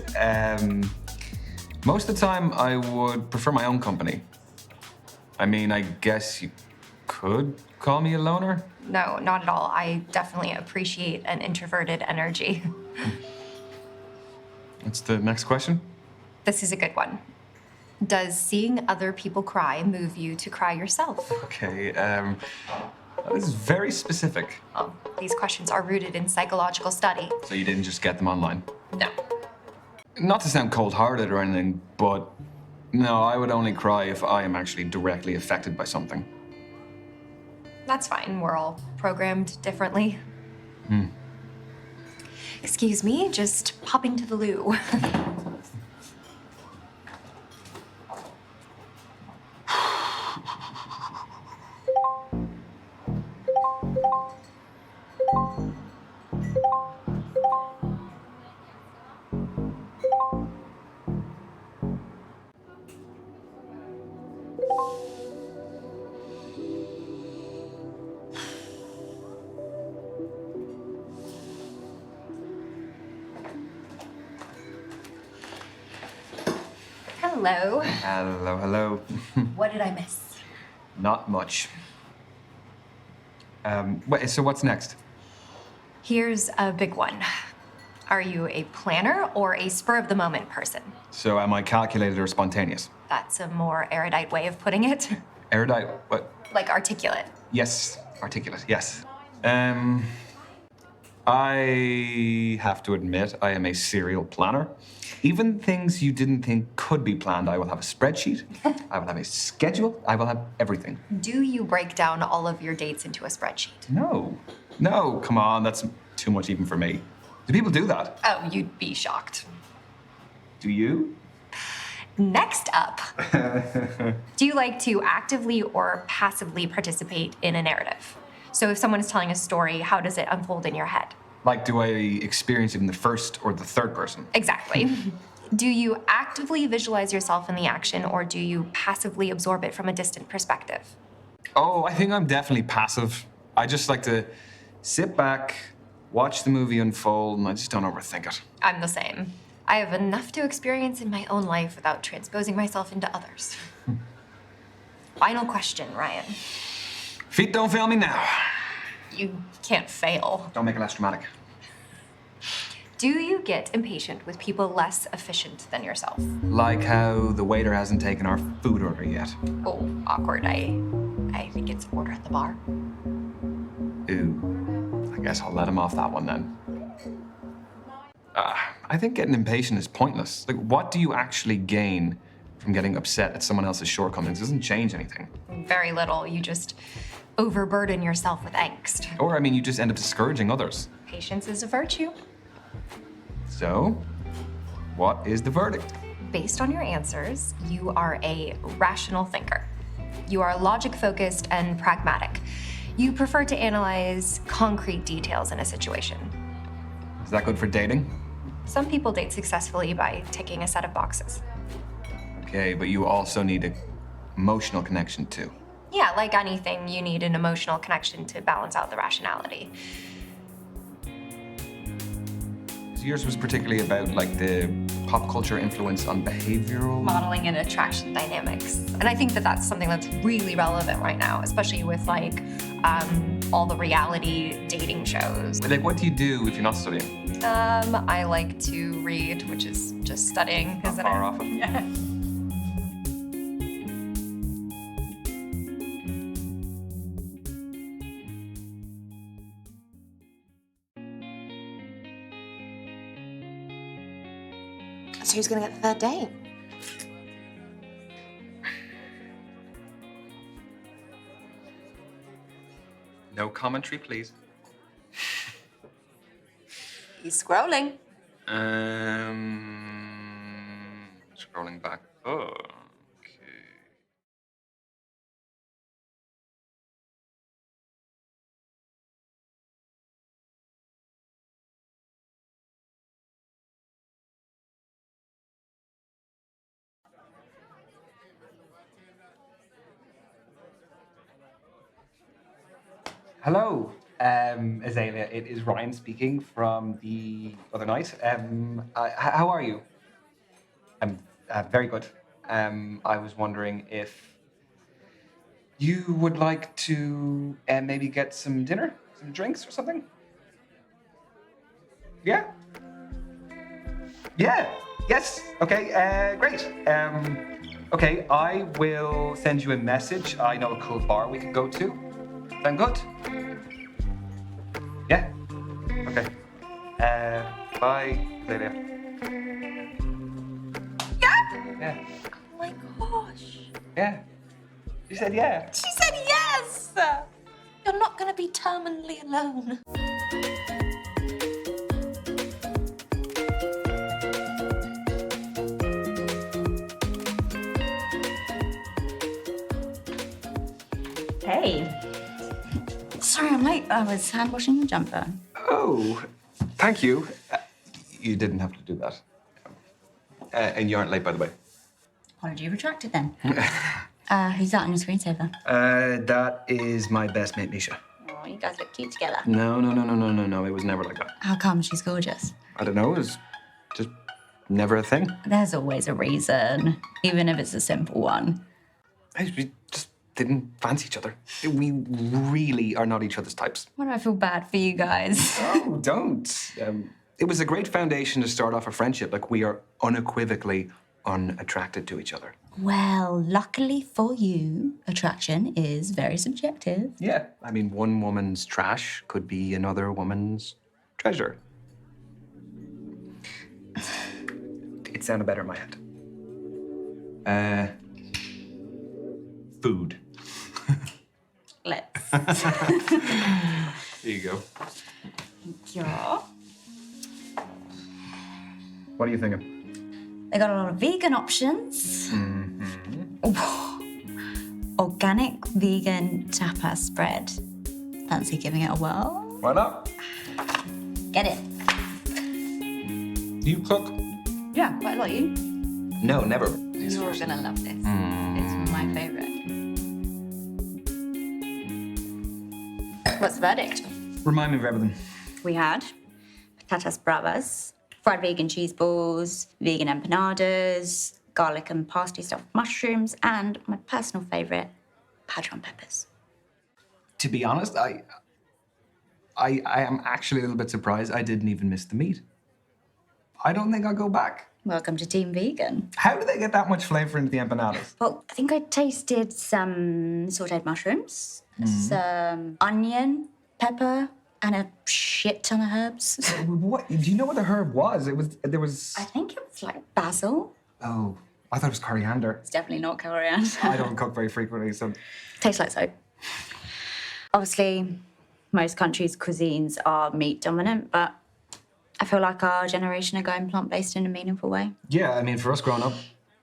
Most of the time, I would prefer my own company. I mean, I guess you could call me a loner? No, not at all. I definitely appreciate an introverted energy. What's the next question? This is a good one. Does seeing other people cry move you to cry yourself? Okay, that is very specific. Well, these questions are rooted in psychological study. So you didn't just get them online? No. Not to sound cold-hearted or anything, but no, I would only cry if I am actually directly affected by something. That's fine. We're all programmed differently. Excuse me, just popping to the loo. Hello. Hello. What did I miss? Not much. Wait, so what's next? Here's a big one. Are you a planner or a spur-of-the-moment person? So am I calculated or spontaneous? That's a more erudite way of putting it. Erudite, what? Like articulate. Yes, articulate, yes. I have to admit, I am a serial planner. Even things you didn't think could be planned, I will have a spreadsheet, I will have a schedule, I will have everything. Do you break down all of your dates into a spreadsheet? No, come on, that's too much even for me. Do people do that? Oh, you'd be shocked. Do you? Next up, do you like to actively or passively participate in a narrative? So if someone is telling a story, how does it unfold in your head? Like, do I experience it in the first or the third person? Exactly. Do you actively visualize yourself in the action, or do you passively absorb it from a distant perspective? Oh, I think I'm definitely passive. I just like to sit back, watch the movie unfold, and I just don't overthink it. I'm the same. I have enough to experience in my own life without transposing myself into others. Final question, Ryan. Feet don't fail me now. You can't fail. Don't make it less dramatic. Do you get impatient with people less efficient than yourself? Like how the waiter hasn't taken our food order yet. Oh, awkward. I think it's an order at the bar. Ooh, I guess I'll let him off that one then. I think getting impatient is pointless. Like, what do you actually gain from getting upset at someone else's shortcomings? It doesn't change anything. Very little. You just overburden yourself with angst. Or, I mean, you just end up discouraging others. Patience is a virtue. So, what is the verdict? Based on your answers, you are a rational thinker. You are logic-focused and pragmatic. You prefer to analyze concrete details in a situation. Is that good for dating? Some people date successfully by ticking a set of boxes. Okay, but you also need an emotional connection too. Yeah, like anything, you need an emotional connection to balance out the rationality. So yours was particularly about like the pop culture influence on behavioral Modeling and attraction dynamics. And I think that that's something that's really relevant right now, especially with like all the reality dating shows. Like, what do you do if you're not studying? I like to read, which is just studying, Not isn't far it? off it. Yeah. So who's gonna get the third date? No commentary, please. He's scrolling. Scrolling back. Oh, okay. Hello, Azalea. It is Ryan speaking from the other night. How are you? I'm very good. I was wondering if you would like to maybe get some dinner, some drinks or something? Yeah? Yeah. Yes. Okay. Great. Okay. I will send you a message. I know a cool bar we could go to. Sound good? Yeah? Okay. Bye, Azalea. Yeah. Oh my gosh. Yeah. You said yeah. She said yes! You're not gonna be terminally alone. Hey. Sorry, I'm late. I was hand washing the jumper. Oh, thank you. You didn't have to do that. And you aren't late, by the way. Apology retracted then. Who's that on your screensaver? That is my best mate, Misha. Oh, you guys look cute together. No. It was never like that. How come? She's gorgeous. I don't know. It was just never a thing. There's always a reason, even if it's a simple one. We just didn't fancy each other. We really are not each other's types. Why do I feel bad for you guys? Oh, don't. It was a great foundation to start off a friendship. Like, we are unequivocally unattracted to each other. Well, luckily for you, attraction is very subjective. Yeah. I mean, one woman's trash could be another woman's treasure. It sounded better in my head. Food. Let's. There you go. Yeah. What are you thinking? They got a lot of vegan options. Organic vegan tapas spread. Fancy giving it a whirl? Why not? Get it. You cook? Yeah, quite a lot. You? No, never. You're gonna love this. It's my favorite. What's the verdict? Remind me of everything. We had patatas bravas, fried vegan cheese balls, vegan empanadas, garlic and parsley stuffed mushrooms, and my personal favorite, padron peppers. To be honest, I am actually a little bit surprised I didn't even miss the meat. I don't think I'll go back. Welcome to Team Vegan. How do they get that much flavor into the empanadas? Well, I think I tasted some sauteed mushrooms, some onion, pepper, and a shit ton of herbs. What? Do you know what the herb was? There was... I think it was like basil. Oh, I thought it was coriander. It's definitely not coriander. I don't cook very frequently, so... Tastes like soap. Obviously, most countries' cuisines are meat dominant, but I feel like our generation are going plant-based in a meaningful way. Yeah, I mean, for us growing up,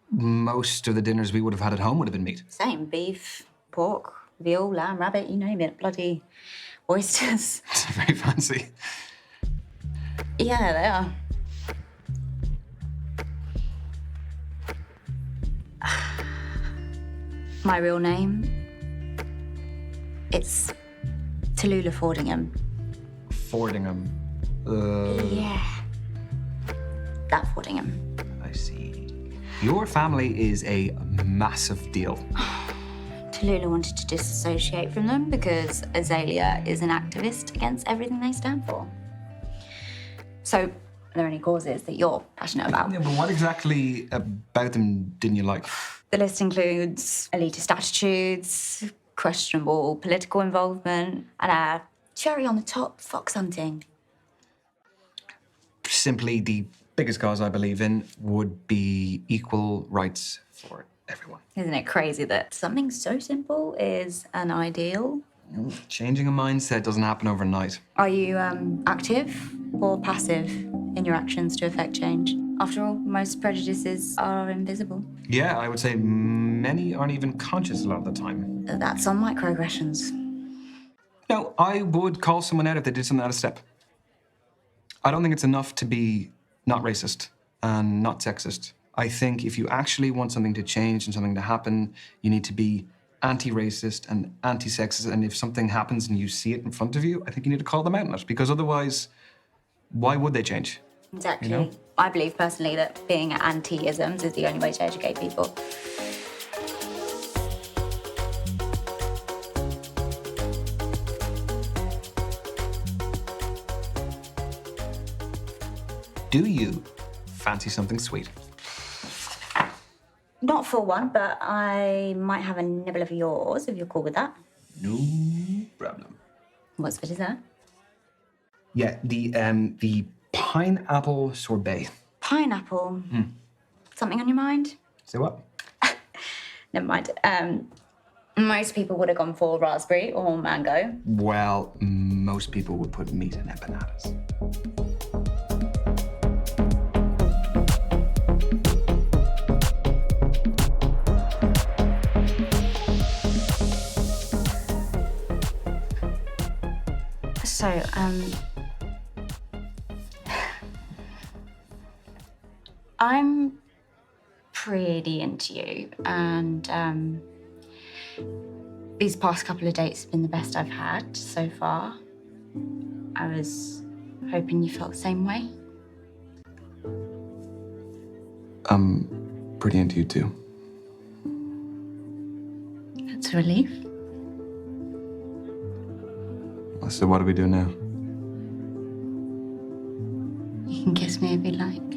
most of the dinners we would have had at home would have been meat. Same, beef, pork, veal, lamb, rabbit, you name it. Bloody oysters. It's very fancy. Yeah, they are. My real name, it's Tallulah Fordingham. Fordingham. Yeah. That Fordingham. I see. Your family is a massive deal. Tallulah wanted to disassociate from them because Azalea is an activist against everything they stand for. So, are there any causes that you're passionate about? Yeah, but what exactly about them didn't you like? The list includes elitist attitudes, questionable political involvement, and a cherry on the top, fox hunting. Simply, the biggest cause I believe in would be equal rights for everyone. Isn't it crazy that something so simple is an ideal? Changing a mindset doesn't happen overnight. Are you active or passive in your actions to affect change? After all, most prejudices are invisible. Yeah, I would say many aren't even conscious a lot of the time. That's on microaggressions. No, I would call someone out if they did something out of step. I don't think it's enough to be not racist and not sexist. I think if you actually want something to change and something to happen, you need to be anti-racist and anti-sexist. And if something happens and you see it in front of you, I think you need to call them out on it. Because otherwise, why would they change? Exactly. You know? I believe personally that being anti-isms is the only way to educate people. Do you fancy something sweet? Not full one, but I might have a nibble of yours if you're cool with that. No problem. What's for dessert? Yeah, the pineapple sorbet. Pineapple. Something on your mind? Say what? Never mind. Most people would have gone for raspberry or mango. Well, most people would put meat in empanadas. So, I'm pretty into you, and these past couple of dates have been the best I've had so far. I was hoping you felt the same way. I'm pretty into you too. That's a relief. So what do we do now? You can kiss me if you like.